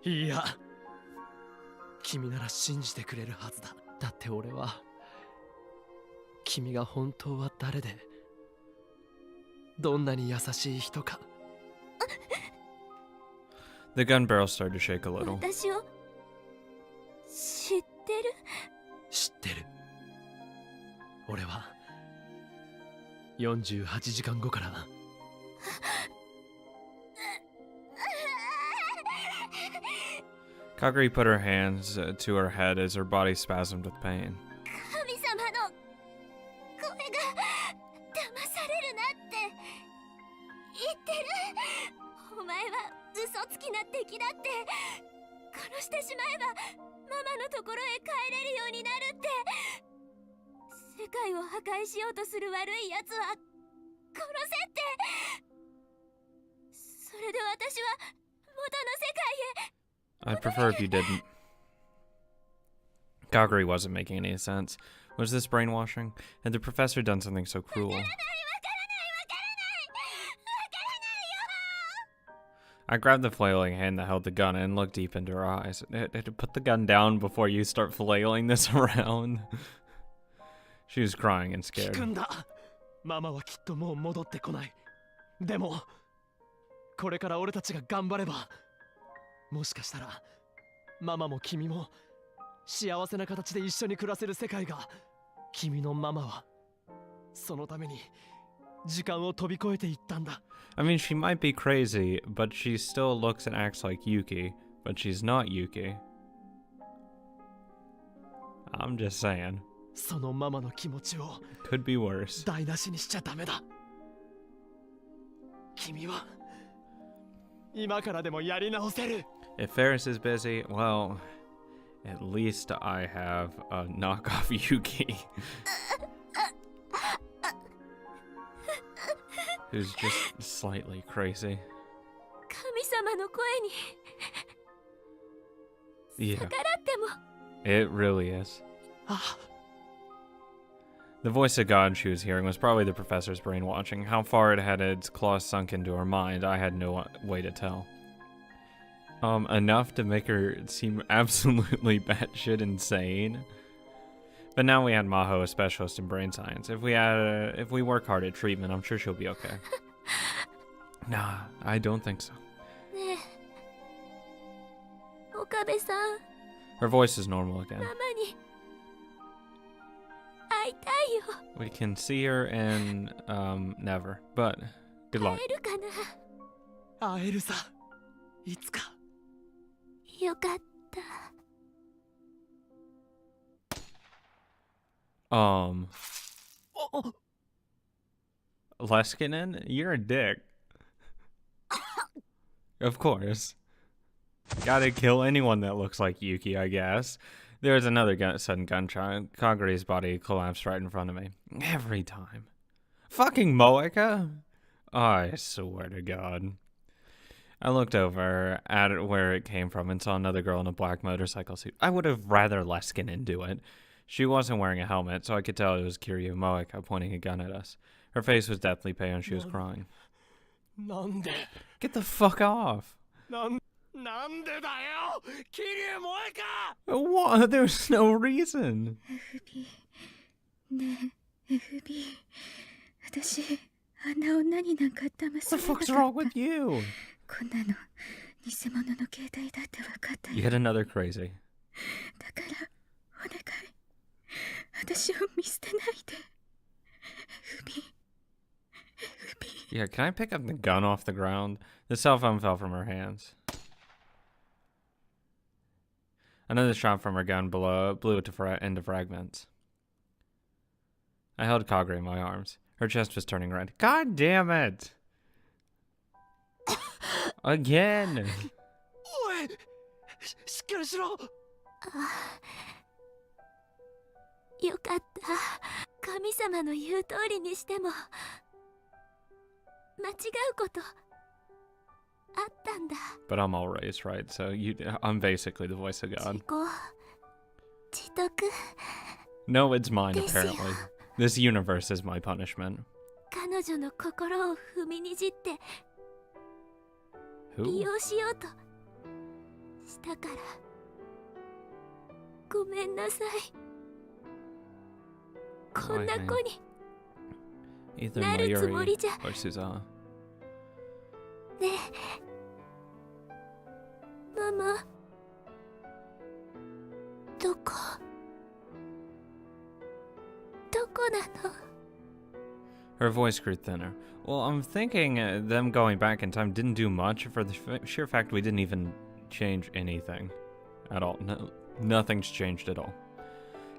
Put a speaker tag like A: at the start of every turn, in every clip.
A: いや、君なら信じてくれるはずだ。だって俺は君が本当は誰でどんなに優しい人か。
B: The gun barrel started to shake a little.
C: 私を知ってる？
A: 知ってる。俺は48時間後から
B: Kaguri put her hands to her head as her body spasmed with pain.
C: 神様の声が騙されるなって言ってる。お前は嘘つきな敵だって。殺してしまえばママのところへ帰れるようになるって。世界を破壊しようとする悪いやつは殺せって。それで私は元の世界へ。
B: I'd prefer if you didn't. Kaguri wasn't making any sense. Was this brainwashing? Had the professor done something so cruel? I grabbed the flailing hand that held the gun and looked deep into her eyes. Put the gun down before you start flailing this around. She was crying and scared.
A: 聞くんだ。ママはきっともう戻ってこない。でもこれから俺たちが頑張れば、もしかしたらママも君も幸せな形で一緒に暮らせる世界が。君のママはそのために時間を飛び越えていったんだ。
B: I mean, she might be crazy, but she still looks and acts like Yuki, but she's not Yuki. I'm just saying.
A: そのママの気持ちを
B: Could be worse.
A: 台無しにしちゃダメだ。君は今からでもやり直せる。
B: If Ferris is busy, well, at least I have a knockoff Yuki. Who's just slightly crazy.
C: 神様の声に
B: Yeah,
C: 逆らっても。
B: it really is.
A: あ、
B: The voice of God she was hearing was probably the professor's brainwashing. How far it had its claws sunk into her mind, I had no way to tell. Enough to make her seem absolutely batshit insane. But now we had Maho, a specialist in brain science. If we work hard at treatment, I'm sure she'll be okay. Nah, I don't think so.
C: ねえ、岡部さん、
B: Her voice is normal again.
C: ママに会いたいよ。
B: We can see her and never. But good luck.
C: 会えるかな。
A: 会えるさ。いつか。
C: よかった。
B: Leskinen, you're a dick. Of course. Gotta kill anyone that looks like Yuki, I guess. There was another sudden gunshot. Kaguri's body collapsed right in front of me. Every time. Fucking Moeka? I swear to God. I looked over at where it came from and saw another girl in a black motorcycle suit. I would have rather Leskinen do it. She wasn't wearing a helmet, so I could tell it was Kiryu Moeka pointing a gun at us. Her face was deathly pale and she was crying.
A: なんで
B: Get the fuck off!
A: なんでだよ、桐生萌えか。
B: What? There's no reason.
C: FB ねえ FB 私あんな女になんか騙
B: What
C: さ
B: the
C: れなか
B: fuck's
C: った。
B: wrong with you?
C: こんなの偽物の携帯だって分かったよ。
B: Yet another crazy.
C: だからお願い、私を見捨てないで。FB
B: Yeah, can I pick up the gun off the ground? The cell phone fell from her hands. Another shot from her gun blew it into fragments. I held Kagure in my arms. Her chest was turning red. God damn it! Again!
A: おい、しっかりしろ。
C: よかった。神様の言う通りにしても間違うことあったんだ。
B: But I'm all raised, right? So I'm basically the voice of
C: 自
B: God.
C: 己自得。
B: No, it's mine,
C: ですよ。
B: apparently. This universe is my punishment.
C: 彼女の心を踏みにじって利
B: Who?
C: 用しようとしたからごめんなさい。こんな子に
B: Either
C: なるつもり
B: Mayuri
C: じゃ。
B: or Suzanne.
C: ねえママ、どこなの？
B: Her voice grew thinner. Well, I'm thinking them going back in time didn't do much for the sheer fact we didn't even change anything at all. No, nothing's changed at all.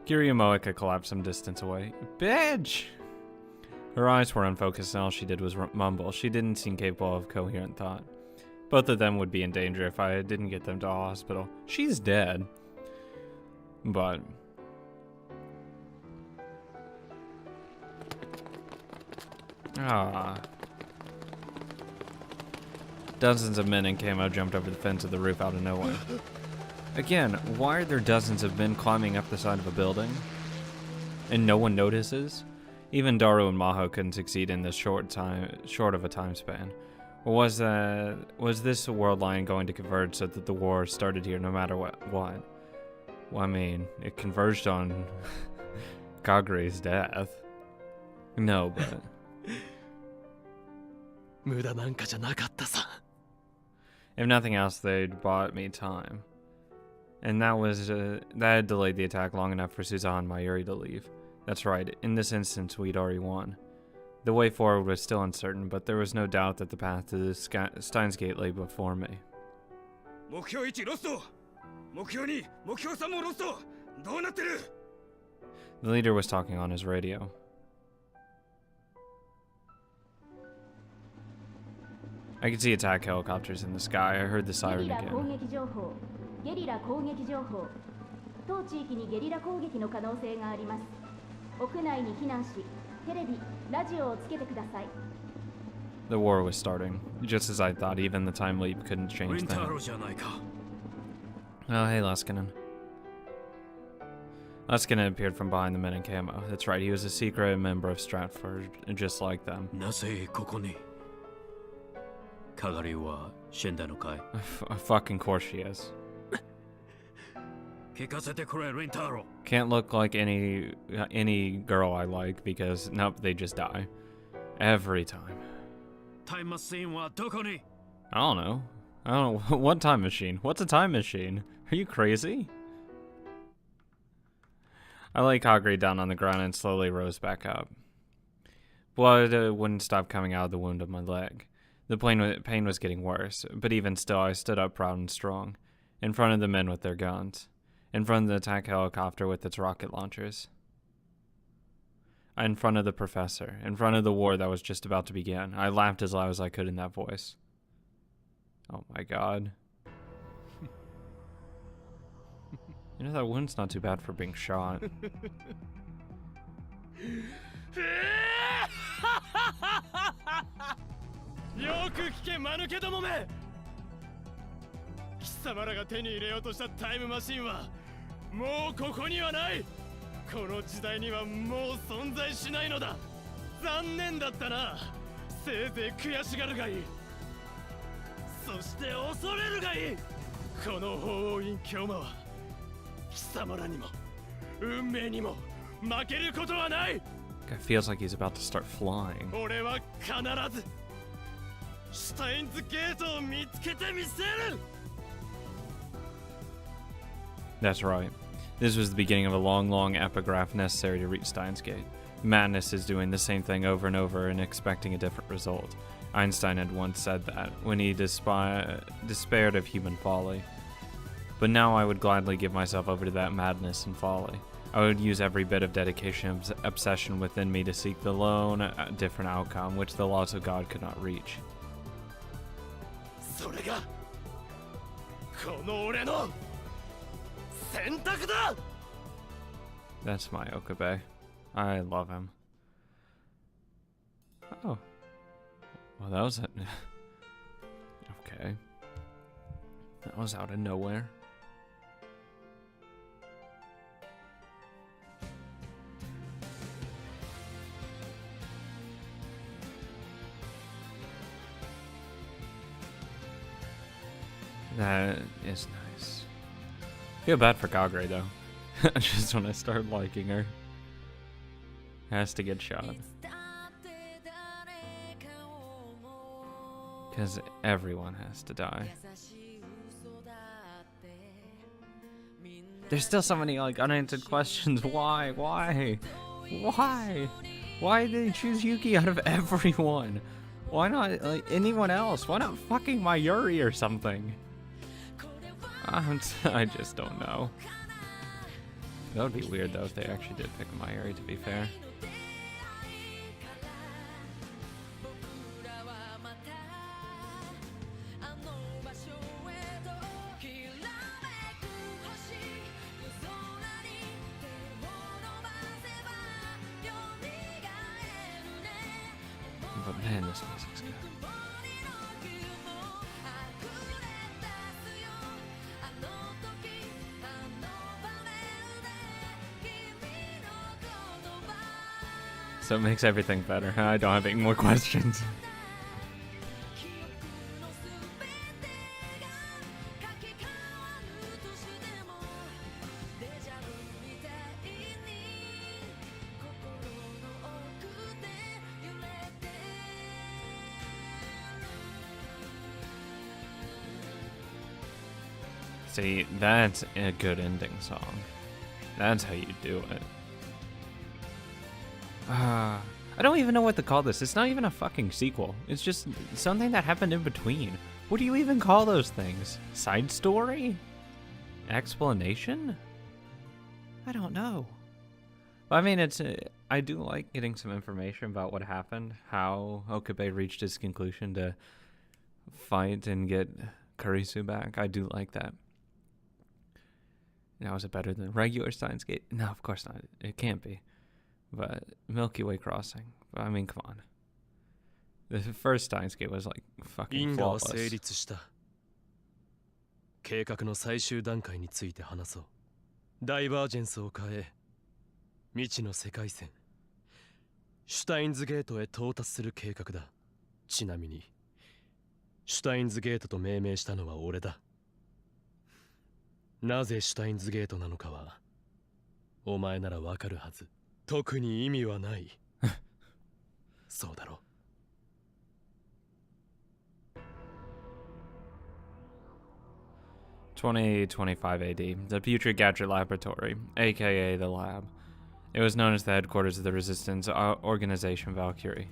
B: Kiryu Moeka collapsed some distance away. Bitch! Her eyes were unfocused and all she did was mumble. She didn't seem capable of coherent thought. Both of them would be in danger if I didn't get them to a hospital. She's dead. But... Ah. Dozens of men in camo jumped over the fence of the roof out of nowhere. Again, why are there dozens of men climbing up the side of a building? And no one notices? Even Daru and Maho couldn't succeed in this short of a time span. Or was this world line going to converge so that the war started here no matter what? Well, I mean, it converged on Kagure's death. No, but...
A: 無駄なんかじゃなかったさ。
B: If nothing else, they'd bought me time. And that had delayed the attack long enough for Suzanne and Mayuri to leave. That's right, in this instance we'd already won. The way forward was still uncertain, but there was no doubt that the path to the Steins Gate lay before me.
D: 目標1ロスト、目標2、目標3もロスト、どうなってる？
B: The leader was talking on his radio. I could see attack helicopters in the sky. I heard the siren again.
E: ゲリラ攻撃情報。当地域にゲリラ攻撃の可能性があります。屋内に避難し、テレビ、ラジオをつけてください。
B: The war was starting, just as I thought. Even the time leap couldn't change that. Oh, hey, Leskinen. Leskinen appeared from behind the men in camo. That's right, he was a secret member of Stratford, just like them.
D: なぜここに？カガリは死んだのかい？
B: Fucking course she is.
D: 聞かせてくれ、リンタロ。
B: Can't look like any girl I like because nope, they just die every time.
D: タイムマシーンはどこに？
B: I don't know. What time machine? What's a time machine? Are you crazy? I laid Kagure down on the ground and slowly rose back up. Blood wouldn't stop coming out of the wound of my leg. The pain was getting worse, but even still I stood up proud and strong, in front of the men with their guns, in front of the attack helicopter with its rocket launchers, in front of the professor, in front of the war that was just about to begin. I laughed as loud as I could in that voice. Oh my god. You know, that wound's not too bad for being shot.
A: よく聞け、間抜けどもめ。貴様らが手に入れようとしたタイムマシンはもうここにはない。この時代にはもう存在しないのだ。残念だったな。せいぜい悔しがるがいい。そして恐れるがいい。この法王院教魔は貴様らにも運命にも負けることはない。
B: Guy feels like he's about to start flying.
A: 俺は必ずシュタインズゲートを見つけてみせる。
B: That's right. This was the beginning of a long, long epigraph necessary to reach Steins Gate. Madness is doing the same thing over and over and expecting a different result. Einstein had once said that when he despaired of human folly. But now I would gladly give myself over to that madness and folly. I would use every bit of dedication and obsession within me to seek the lone, different outcome which the laws of God could not reach.
A: それがこの俺の選択だ。
B: That's my Okabe. I love him. Oh. Well, that was it. Okay. That was out of nowhere. is nice. Feel bad for Kagure though. Just when I start liking her. Has to get shot. Because everyone has to die. There's still so many like unanswered questions. Why? Why? Why did they choose Yuki out of everyone? Why not like anyone else? Why not fucking Mayuri or something? I just don't know. That would be weird though if they actually did pick Mayuri, to be fair. But man, this music's good. So it makes everything better. I don't have any more questions. See, that's a good ending song. That's how you do it. I don't even know what to call this. It's not even a fucking sequel. It's just something that happened in between. What do you even call those things? Side story? Explanation? I don't know. But I mean, I do like getting some information about what happened, how Okabe reached his conclusion to fight and get Kurisu back. I do like that. Now, is it better than regular Steins Gate? No, of course not. It can't be. But Milky Way Crossing. I mean, come on. The first Steins Gate was like fucking flawless.
A: 成立した。計画の最終段階について話そう。ダイバージェンスを変え、未知の世界線、シュタインズゲートへ到達する計画だ。ちなみに、シュタインズゲートと命名したのは俺だ。なぜシュタインズゲートなのかは、お前ならわかるはず。特に意味はない。そうだろ。
B: 2025 AD, the Future Gadget Laboratory, aka the Lab. It was known as the headquarters of the Resistance Organization Valkyrie.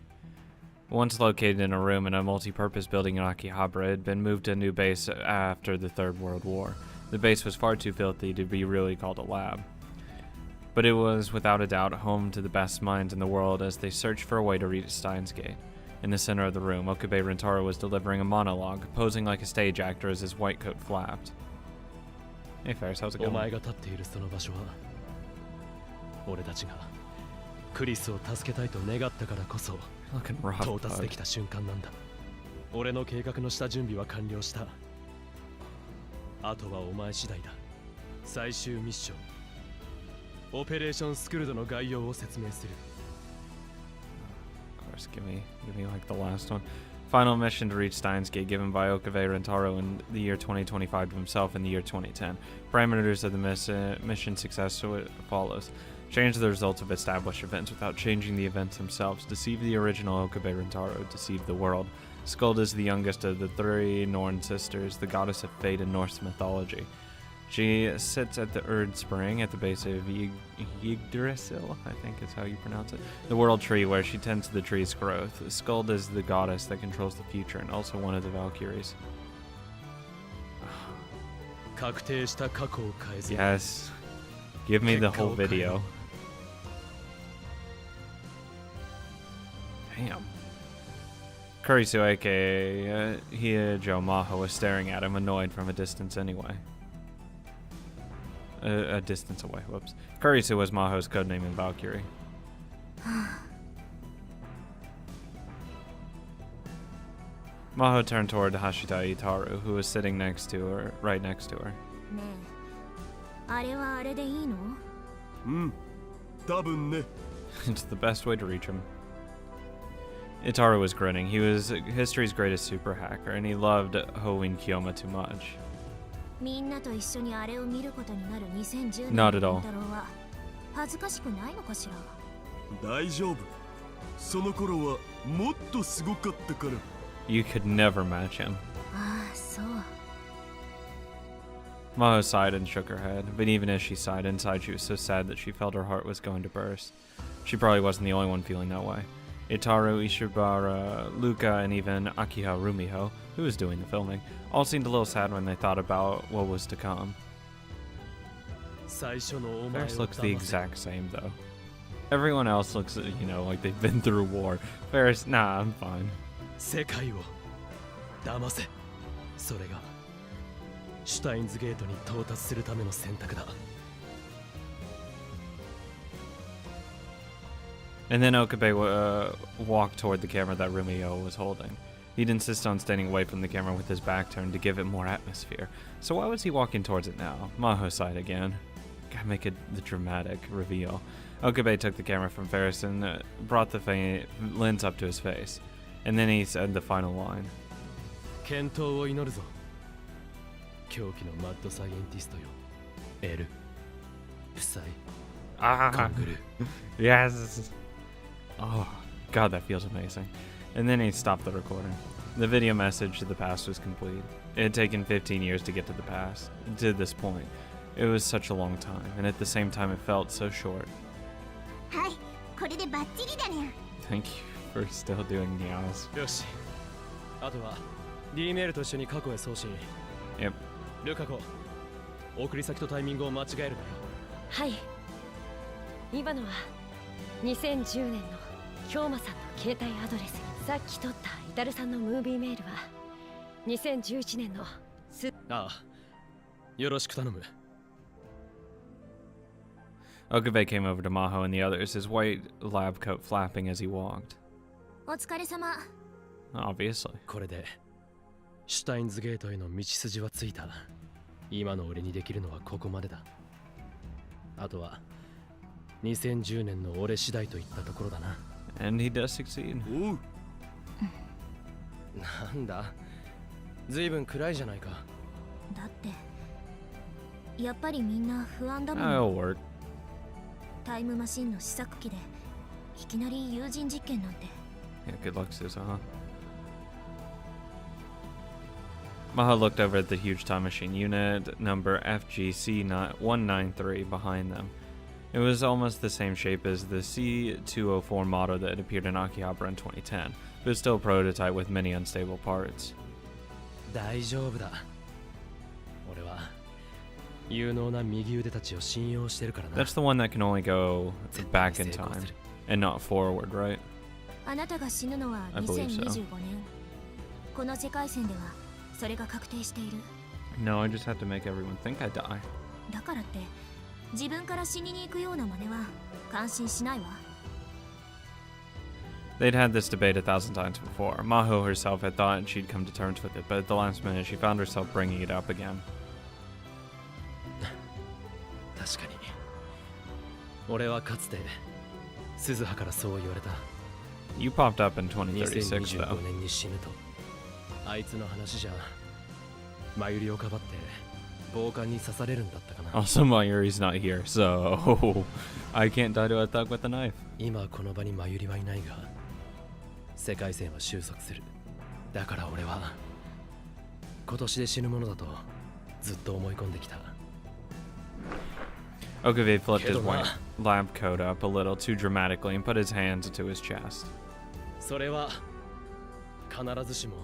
B: Once located in a room in a multi-purpose building in Akihabara, it had been moved to a new base after the Third World War. The base was far too filthy to be really called a lab. But it was, without a doubt, home to the best minds in the world as they searched for a way to reach Steins Gate. In the center of the room, Okabe Rentaro was delivering a monologue, posing like a stage actor as his white coat flapped. Hey Ferris, how's it going?
A: お前が立っているその場所は、俺たちがクリスを助けたいと願ったからこそ
B: Looking rough,
A: 到達できた瞬間なんだ。俺の計画の下準備は完了した。あとはお前次第だ。最終ミッション、オペレーションスクルドの概要を説明する。
B: Of course, give me like the last one. Final mission to reach Steins Gate given by Okabe Rentaro in the year 2025 to himself in the year 2010. Parameters of the mission success so it follows. Change the results of established events without changing the events themselves. Deceive the original Okabe Rentaro. Deceive the world. Skuld is the youngest of the three Norn sisters, the goddess of fate in Norse mythology. She sits at the Erd Spring at the base of Yggdrasil, I think is how you pronounce it, the world tree where she tends to the tree's growth. Skuld is the goddess that controls the future and also one of the Valkyries. Yes. Give me the whole video. Damn. Kurisu, aka Hiejo Maho, was staring at him, annoyed from a distance anyway. A distance away, whoops. Kurisu was Maho's codename in Valkyrie. Maho turned toward Hashita Itaru, who was sitting next to her, right next to her.
C: あれはあれでいいの？
D: 多分ね。
B: It's the best way to reach him. Itaru was grinning. He was history's greatest super hacker, and he loved Hoin Kyoma too much.
C: みんなと一緒にあれを見ることになる2010年
B: Not at
C: の
B: all.
C: 太郎は恥ずかしくないのかしら。
F: 大丈夫。その頃はもっとすごかったから。
B: You could never match him.
C: ああ、そう。
B: Maho sighed and shook her head, but even as she sighed inside, she was so sad that she felt her heart was going to burst. She probably wasn't the only one feeling that way. Itaru, Ishibara, Luca, and even Akiha Rumiho, who was doing the filming, all seemed a little sad when they thought about what was to come.
A: 最初のお前を
B: Ferris looks the
A: 騙せ
B: exact same, though. Everyone else looks, you know, like they've been through war. Ferris, nah, I'm fine.
A: 世界を騙せ。それがシュタインズゲートに到達するための選択だ。
B: And then Okabe walked toward the camera that Rumio was holding. He'd insist on standing away from the camera with his back turned to give it more atmosphere. So why was he walking towards it now? Maho sighed again. Gotta make it the dramatic reveal. Okabe took the camera from Ferris and brought the lens up to his face. And then he said the final line.
A: 健闘を祈るぞ。狂気のマッドサイエンティストよ。エル、夫妻、
B: Ah,
A: カングルー。
B: yes. Oh, God, that feels amazing. And then he stopped the recording. The video message to the past was complete. It had taken 15 years to get to the past, to this point. It was such a long time, and at the same time, it felt so short.
C: はい、これでバッチリだね。
B: Thank you for still doing Nia's.
A: よし。あとは D メールと一緒に過去へ送信。
B: Yep.
A: ルカ子、送り先とタイミングを間違えるなよ。
G: はい。今のは2010年の京馬さんの携帯アドレス。さっき撮ったイタルさんのムービーメールは2011年の
A: ああ、よろしく頼む。
B: Okabe came over to Maho and the others, his white lab coat flapping as he walked.
C: お疲れ様。
B: Obviously.
A: これでシュタインズゲートへの道筋はついた。今の俺にできるのはここまでだ。あとは2010年の俺次第といったところだな。
B: And he does succeed.
F: おう。
A: なんだ、ずいぶん暗いじゃないか。
C: だってやっぱりみんな不安だもん。
B: That'll work.
C: タイムマシンの試作機でいきなり有人実験なんて。
B: Yeah, good luck, Susan, huh? Maho looked over at the huge time machine unit, number FGC193 behind them. It was almost the same shape as the C204 model that had appeared in Akihabara in 2010, but still a prototype with many unstable parts.
A: 大丈夫だ。俺は有能な右腕たちを信用してるからな。
B: That's the one that can only go back in time and not forward, right?
C: あなたが死ぬのは
B: I believe so.
C: 2025年。この世界線ではそれが確定している。
B: No, I just have to make everyone think I die.
C: だからって自分から死にに行くような真似は感心しないわ。
B: They'd had this debate 1,000 times before. Maho herself had thought she'd come to terms with it, but at the last minute she found herself bringing it up again.
A: 確かに俺はかつて鈴葉からそう言われた。
B: You popped up in 2036,
A: 2025
B: though.
A: 年に死ぬと。あいつの話じゃマユリをかばって暴漢に刺されるんだったかな。
B: Also, Mayuri's not here, so I can't die to a thug with a knife.
A: 今この場にマユリはいないが世界線は収束する。だから俺は今年で死ぬものだとずっと思い込んできた。
B: Okabe flipped his white lab coat up a little too dramatically and put his hands to his chest.
A: それは必ずしも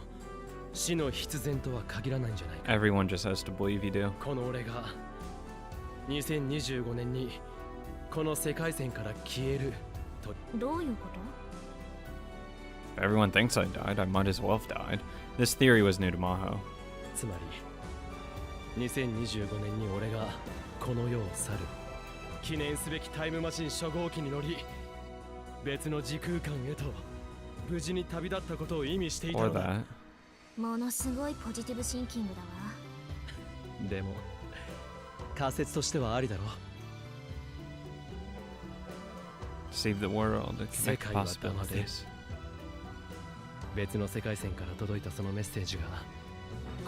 A: 死の必然とは限らないんじゃないか。
B: Everyone just has to believe you do.
A: この俺が2025年にこの世界線から消えると。
C: どういうこ
B: If everyone thinks I died, I might as well have died. This theory was new to Maho.
A: つまり2025年に俺がこの世を去る。記念すべきタイムマシン初号機に乗り別の時空間へと無事に旅立ったことを意味していた
B: Or
A: のだ。
B: that.
C: と？ものすごいポジティブシンキングだわ。
A: でも仮説としてはありだろ。
B: Save the world, connect
A: 世界は騙せ。
B: possibilities.
A: 別の世界線から届いたそのメッセージが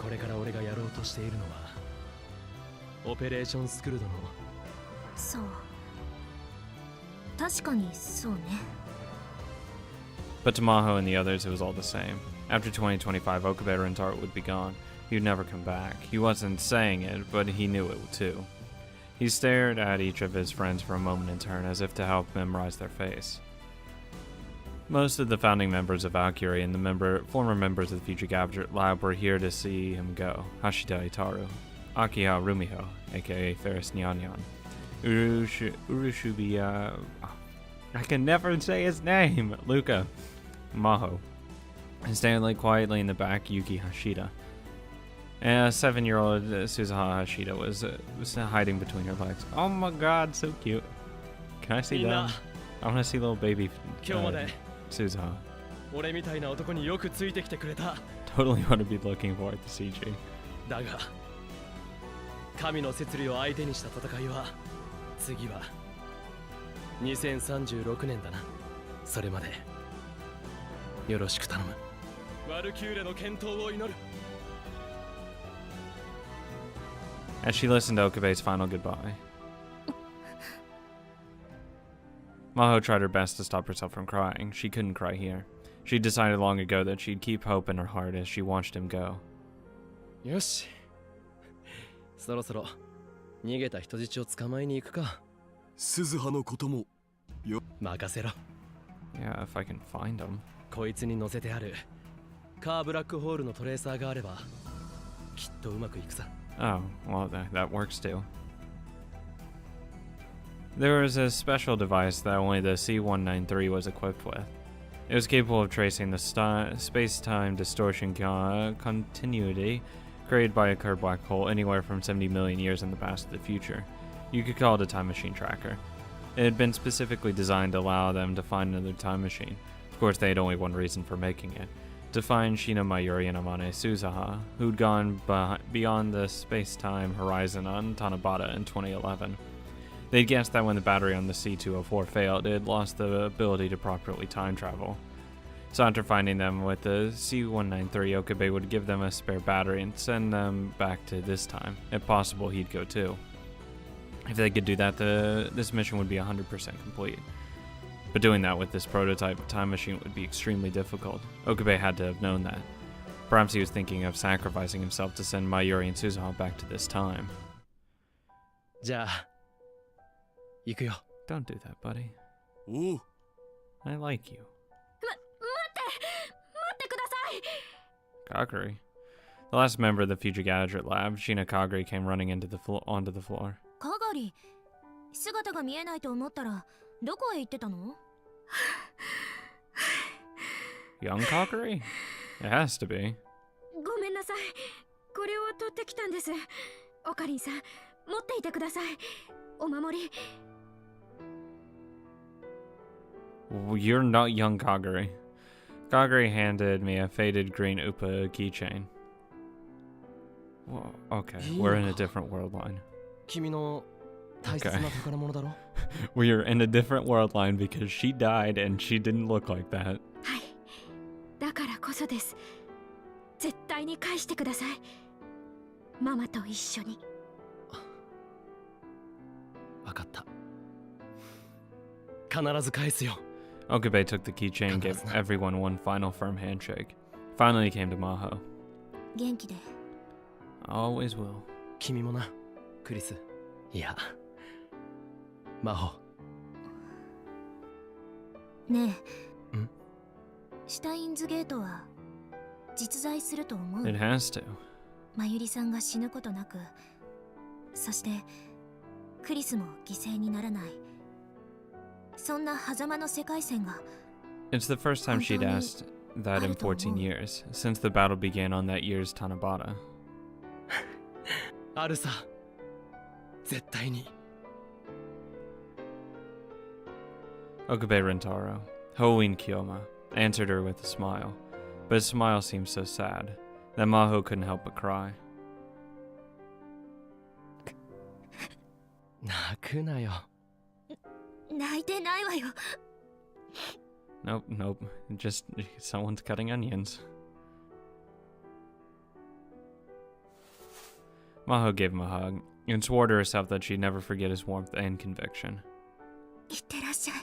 A: これから俺がやろうとしているのはオペレーションスクルドの。
C: そう。確かにそうね。
B: But to Maho and the others, it was all the same. After 2025, Okabe Rentaro would be gone. He would never come back. He wasn't saying it, but he knew it too. He stared at each of his friends for a moment in turn, as if to help memorize their face. Most of the founding members of Valkyrie and the former members of the Future Gadget Lab were here to see him go. Hashida Itaru, Akiha Rumiho, aka Ferris Nyanyan, Urushubiya... I can never say his name! Luca, Maho, and standing quietly in the back, Yuki Hashida. And a 7-year-old Suzuha Hashida was hiding between her legs. Oh my god, so cute. Can I see them? I want to see little baby Suzuha.
A: 俺みたいな男によくついてきてくれた。
B: Totally want to be looking forward to CG.
A: だが、神の摂理を相手にした戦いは、次は2036年だな。それまでよろしく頼む。ワルキューレの健闘を祈る。
B: As she listened to Okabe's final goodbye, Maho tried her best to stop herself from crying. She couldn't cry here. She decided long ago that she'd keep hope in her heart as she watched him go.
A: よし。そろそろ逃げた人質を捕まえに行くか。
F: 鈴葉のこともよ。
A: 任せろ。
B: Yeah, if I can find him.
A: こいつに乗せてあるカーブラックホールのトレーサーがあればきっとうまくいくさ。
B: Oh, well, that works too. There was a special device that only the C-193 was equipped with. It was capable of tracing the space-time distortion continuity created by a curved black hole anywhere from 70 million years in the past to the future. You could call it a time machine tracker. It had been specifically designed to allow them to find another time machine. Of course, they had only one reason for making it: to find Shina Mayuri and Amane Suzuha, who'd gone beyond the space-time horizon on Tanabata in 2011. They'd guessed that when the battery on the C-204 failed, it had lost the ability to properly time travel. So after finding them with the C-193, Okabe would give them a spare battery and send them back to this time. If possible, he'd go too. If they could do that, this mission would be 100% complete. But doing that with this prototype time machine would be extremely difficult. Okabe had to have known that. Perhaps he was thinking of sacrificing himself to send Mayuri and Suzuha back to this time.
A: じゃあ行くよ。
B: Don't do that, buddy.
F: おう。
B: I like you.
C: 待ってください。
B: Kaguri. The last member of the Future Gadget Lab, Shina Kaguri, came running onto the floor.
C: カガリ、姿が見えないと思ったらどこへ行ってたの？
B: Young Kaguri? It has to be.
E: ごめんなさい。これを取ってきたんです。オカリンさん、持っていてください。お守り。
B: You're not young Kaguri. Kaguri handed me a faded green Upa keychain. Well, okay, we're in a different world line.
A: 君の大切な宝物だろ。
B: We're in a different world line because she died and she didn't look like that.
E: はい。だからこそです。絶対に返してください。ママと一緒に。
A: わかった。必ず返すよ。
B: Okabe took the keychain and gave everyone one final firm handshake. Finally, he came to Maho.
C: 元気で。
B: Always will.
A: 君もな、クリス。いや、マホ。
C: ねえ。
A: ん？
C: シュタインズゲートは実在すると思う？
B: It has to.
C: まゆりさんが死ぬことなく、そしてクリスも犠牲にならない。そんな狭間の世界線が。
B: It's the first time she'd asked that in 14 years, since the battle began on that year's Tanabata.
A: あるさ。絶対に。
B: Okabe Rentaro, Hoin Kyoma, answered her with a smile, but his smile seemed so sad that Maho couldn't help but cry.
A: 泣くなよ。
C: 泣いてないわよ。
B: Nope, nope, just someone's cutting onions. Maho gave him a hug. and swore to herself that she'd never forget his warmth and conviction.
C: いってらっしゃい。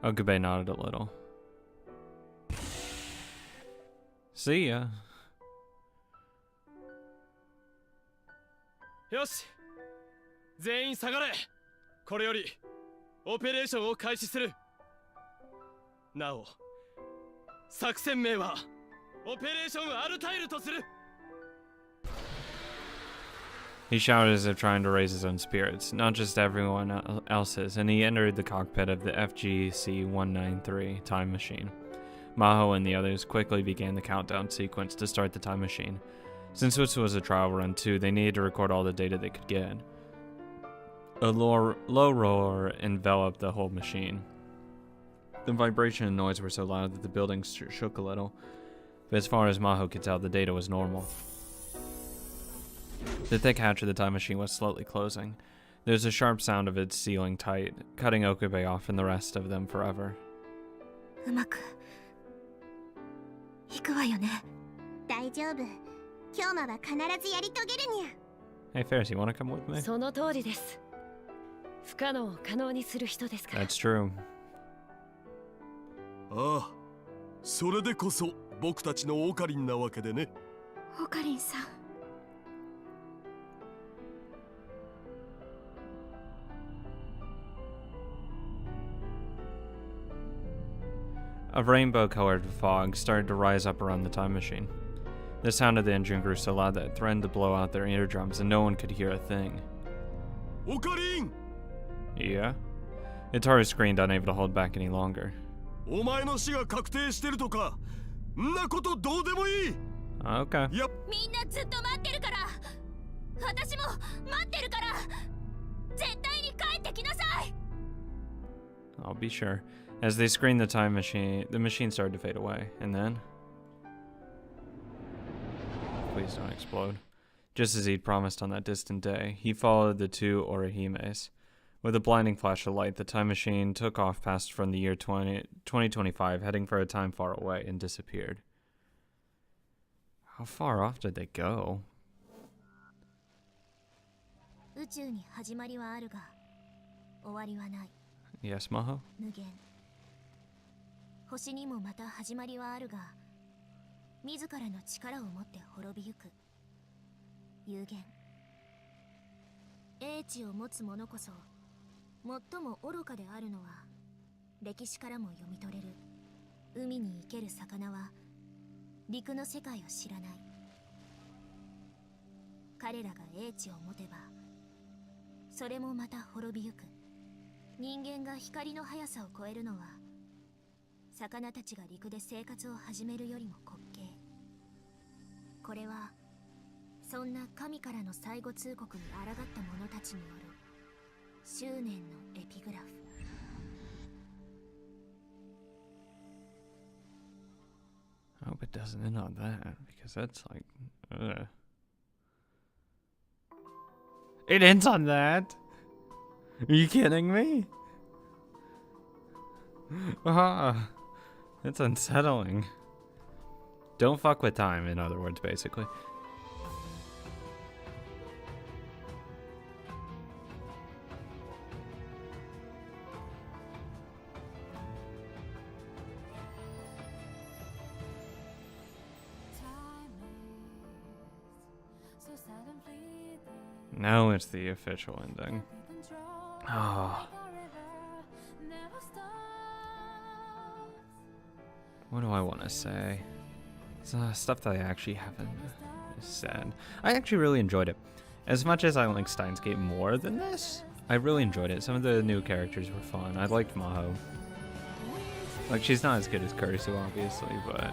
B: Okabe nodded a little. See ya.
A: よし、全員下がれ。これよりオペレーションを開始する。なお、作戦名はオペレーションアルタイルとする。
B: He shouted as if trying to raise his own spirits, not just everyone else's, and he entered the cockpit of the FGC-193 time machine. Maho and the others quickly began the countdown sequence to start the time machine. Since this was a trial run too, they needed to record all the data they could get. A low roar enveloped the whole machine. The vibration and noise were so loud that the building shook a little, but as far as Maho could tell, the data was normal. The thick hatch of the time machine was slowly closing. There was a sharp sound of its sealing tight, cutting Okabe off from the rest of them forever.
C: うまくいくわよね。大丈夫。今日は必ずやり遂げるにゃ。
B: Hey Ferris, you wanna come with me?
G: その通りです。不可能を可能にする人ですから。
B: That's true.
F: ああ、それでこそ僕たちのオカリンなわけでね。
C: オカリンさん。
B: A rainbow-colored fog started to rise up around the time machine. The sound of the engine grew so loud that it threatened to blow out their eardrums, and no one could hear a thing.
F: オカリン！
B: Yeah? Itaru screamed, unable to hold back any longer.
F: お前の死が確定してるとか、んなことどうでもいい。
B: Okay.
F: いや、
C: みんなずっと待ってるから。私も待ってるから。絶対に帰ってきなさい。
B: I'll be sure. As they screened the time machine, the machine started to fade away, and then... Please don't explode. Just as he'd promised on that distant day, he followed the two Orihimes. With a blinding flash of light, the time machine took off past from the year 2025, heading for a time far away, and disappeared. How far off did they go?
C: 宇宙に始まりはあるが、終わりはない。
B: Yes, Maho?
C: 無限。星にもまた始まりはあるが、自らの力を持って滅びゆく。有限。英知を持つ者こそ、最も愚かであるのは、歴史からも読み取れる。海に生ける魚は、陸の世界を知らない。彼らが英知を持てば、それもまた滅びゆく。人間が光の速さを超えるのは、魚たちが陸で生活を始めるよりも滑稽。これはそんな神からの最後通告に抗った者たちによる執念のエピグラフ。
B: I hope it doesn't end on that, because that's like... Ugh. It ends on that? Are you kidding me? Ah, it's unsettling. Don't fuck with time, in other words, basically. Now it's the official ending. Oh. What do I want to say? Stuff that I actually haven't said. I actually really enjoyed it. As much as I like Steins Gate more than this, I really enjoyed it. Some of the new characters were fun. I liked Maho. Like, she's not as good as Kurisu, obviously, but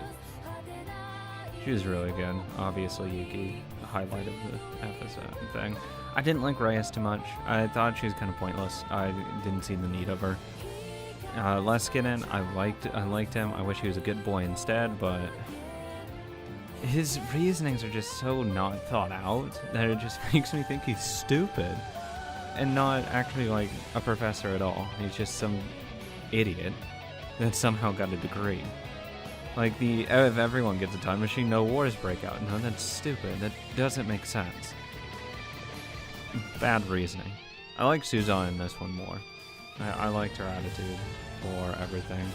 B: she was really good. Obviously, Yuki, the highlight of the episode thing. I didn't like Reyes too much. I thought she was kind of pointless. I didn't see the need of her. Leskinen, I liked him. I wish he was a good boy instead, but his reasonings are just so not thought out that it just makes me think he's stupid and not actually like a professor at all. He's just some idiot that somehow got a degree. Like, if everyone gets a time machine, no wars break out. No, that's stupid. That doesn't make sense. bad reasoning. I like Suzanne in this one more. I liked her attitude for everything.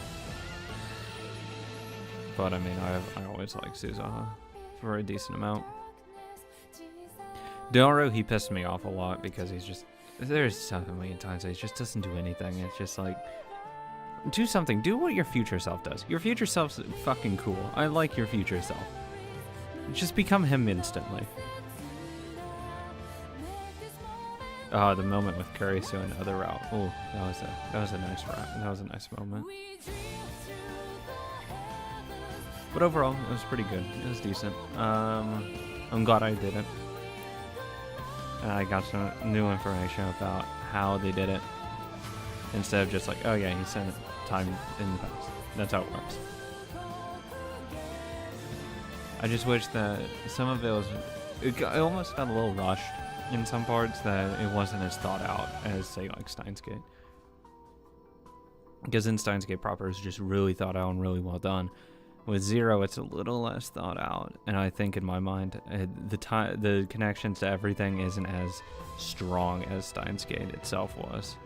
B: But I mean, I always like Suzanne for a decent amount. Daru, he pissed me off a lot because he's just, there's so many times that he just doesn't do anything. It's just like, do something. Do what your future self does. Your future self's fucking cool. I like your future self. Just become him instantly. Oh, the moment with Kurisu and the other route. Oh, that was a nice route. That was a nice moment. But overall, it was pretty good. It was decent. I'm glad I did it. I got some new information about how they did it. Instead of just like, oh yeah, he sent time in the past. That's how it works. I just wish that some of it was... It almost felt a little rushed in some parts, that it wasn't as thought out as, say, like Steins Gate. Because in Steins Gate proper, it's just really thought out and really well done. With Zero, it's a little less thought out, and I think in my mind, the connections to everything isn't as strong as Steins Gate itself was.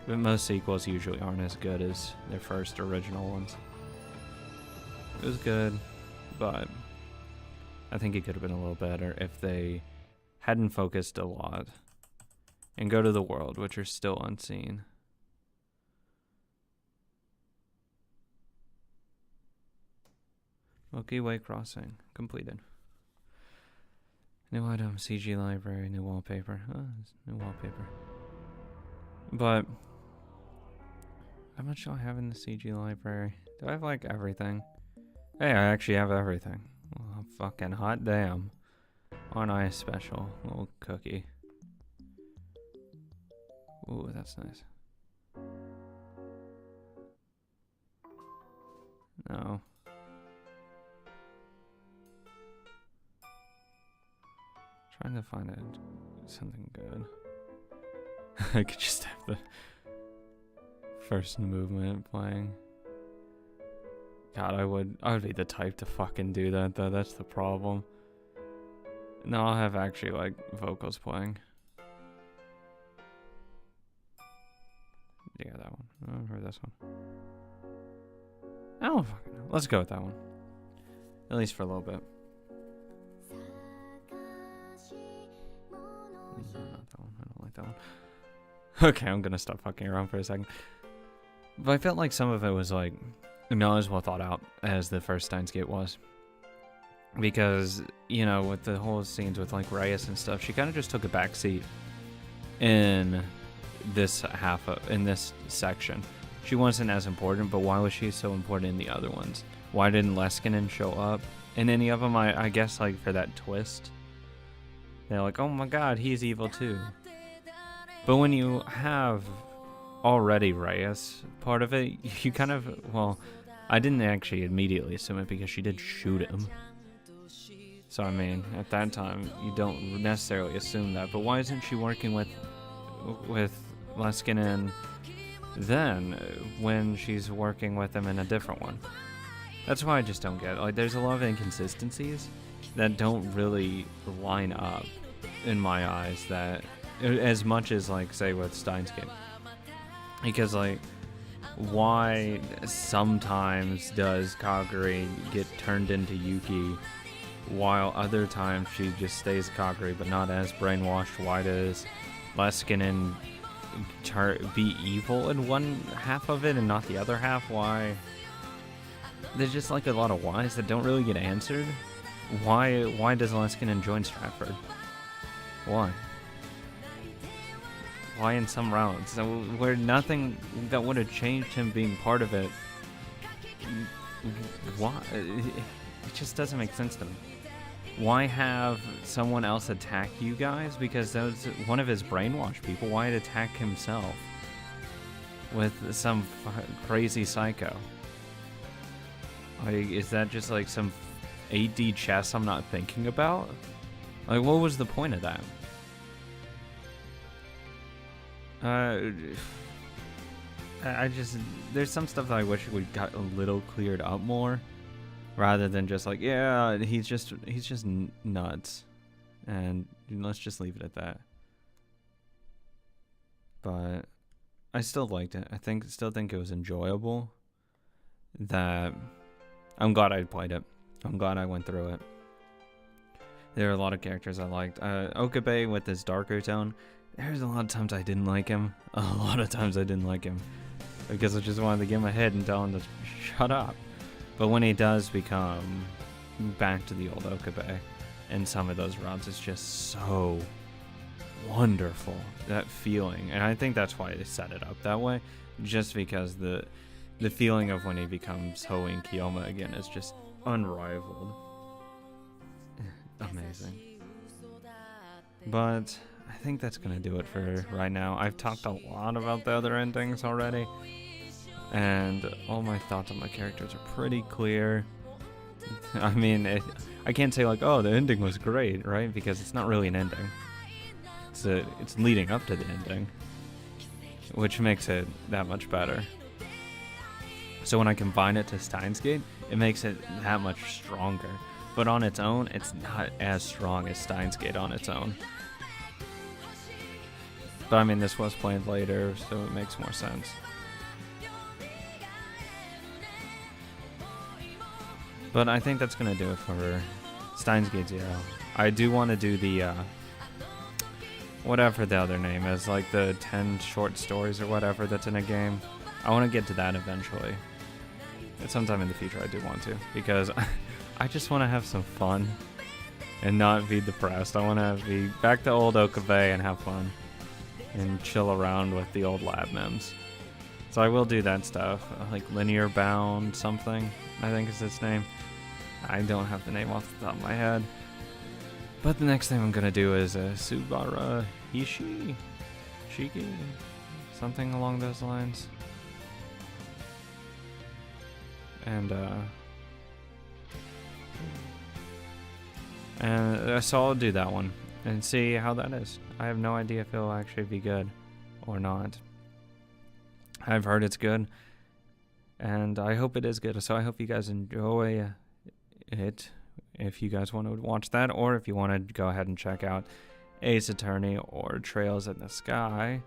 B: But most sequels usually aren't as good as their first original ones. It was good, but I think it could have been a little better if they hadn't focused a lot and go to the world, which are still unseen. Milky Way Crossing completed. New item, CG library, new wallpaper. New wallpaper. But how much do I have in the CG library? Do I have like everything? Hey, I actually have everything. Oh, fucking hot damn. Aren't I a special little cookie? Ooh, that's nice. No. Trying to find something good. I could just have the first movement playing. God, I would be the type to fucking do that though. That's the problem. No, I'll have actually like vocals playing. Yeah, that one. Or this one. I don't fucking know. Let's go with that one. At least for a little bit. No, not that one. I don't like that one. Okay, I'm gonna stop fucking around for a second. But I felt like some of it was like not as well thought out as the first Steins Gate was. Because, you know, with the whole scenes with like Reyes and stuff, she kind of just took a back seat in this in this section. She wasn't as important, but why was she so important in the other ones? Why didn't Leskinen show up in any of them? I guess like for that twist. They're like, oh my god, he's evil too. But when you have already Reyes part of it, you kind of, well, I didn't actually immediately assume it because she did shoot him. So I mean, at that time, you don't necessarily assume that. But why isn't she working with Leskinen then when she's working with him in a different one? That's why I just don't get it. Like, there's a lot of inconsistencies that don't really line up in my eyes, that as much as like say with Steins Gate. Because like, why sometimes does Kaguri get turned into Yuki while other times she just stays Kaguri but not as brainwashed? Why does Leskinen be evil in one half of it and not the other half? Why? There's just like a lot of whys that don't really get answered. Why does Leskinen join Stratford? Why? Why in some rounds? Where nothing that would have changed him being part of it. Why? It just doesn't make sense to me. Why have someone else attack you guys? Because that was one of his brainwashed people. Why attack himself with some crazy psycho? Like, is that just like some 8D chess I'm not thinking about? Like, what was the point of that? I just, there's some stuff that I wish we got a little cleared up more, rather than just like, yeah, he's just nuts. And let's just leave it at that. But I still liked it. Still think it was enjoyable. That I'm glad I played it. I'm glad I went through it. There are a lot of characters I liked. Okabe with his darker tone. There's a lot of times I didn't like him. A lot of times I didn't like him. Because I just wanted to give him a hit and tell him to shut up. But when he does become back to the old Okabe in some of those routes, it's just so wonderful. That feeling. And I think that's why they set it up that way. Just because the feeling of when he becomes Hoenn Kiyoma again is just unrivaled. Amazing. But I think that's gonna do it for right now. I've talked a lot about the other endings already, and all my thoughts on my characters are pretty clear. I mean, I can't say like, oh, the ending was great, right? Because it's not really an ending. It's leading up to the ending, which makes it that much better. So when I combine it to Steins Gate, it makes it that much stronger. But on its own, it's not as strong as Steins Gate on its own. But I mean, this was played later, so it makes more sense. But I think that's going to do it for Steins Gate 0. I do want to do the, whatever the other name is, like the 10 short stories or whatever that's in a game. I want to get to that eventually. At some time in the future I do want to, because I just want to have some fun and not be depressed. I want to be back to old Okabe and have fun and chill around with the old lab mems. So I will do that stuff, like Linear Bound something, I think is its name. I don't have the name off the top of my head. But the next thing I'm going to do is Subara Shiki? Something along those lines. And so I'll do that one and see how that is. I have no idea if it'll actually be good or not. I've heard it's good, and I hope it is good. So I hope you guys enjoy it. If you guys want to watch that, or if you want to go ahead and check out Ace Attorney or Trails in the Sky,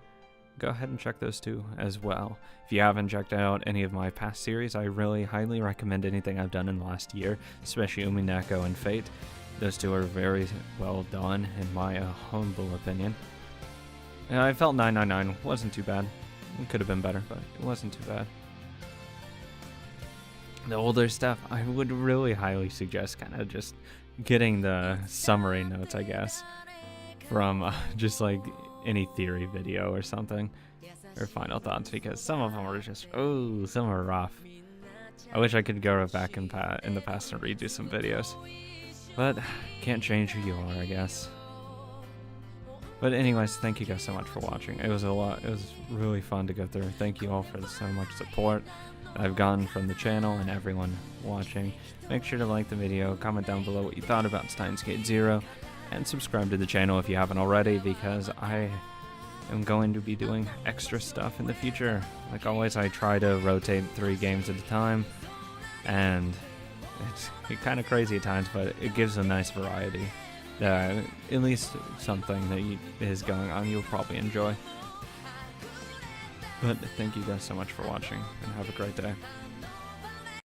B: go ahead and check those two as well. If you haven't checked out any of my past series, I really highly recommend anything I've done in the last year, especially Umineko and Fate. Those two are very well done, in my humble opinion. And I felt 999 wasn't too bad. It could have been better, but it wasn't too bad. The older stuff, I would really highly suggest kind of just getting the summary notes, I guess, from just like any theory video or something, or final thoughts, because some of them are just, oh, some are rough. I wish I could go back in the past and redo some videos, but can't change who you are, I guess. But anyways, thank you guys so much for watching. It was a lot. It was really fun to go through. Thank you all for so much support I've gotten from the channel and everyone watching. Make sure to like the video, comment down below what you thought about Steins Gate 0, and subscribe to the channel if you haven't already, because I am going to be doing extra stuff in the future. Like always, I try to rotate 3 games at a time, and it's kind of crazy at times, but it gives a nice variety. At least something that is going on you'll probably enjoy. But thank you guys so much for watching, and have a great day.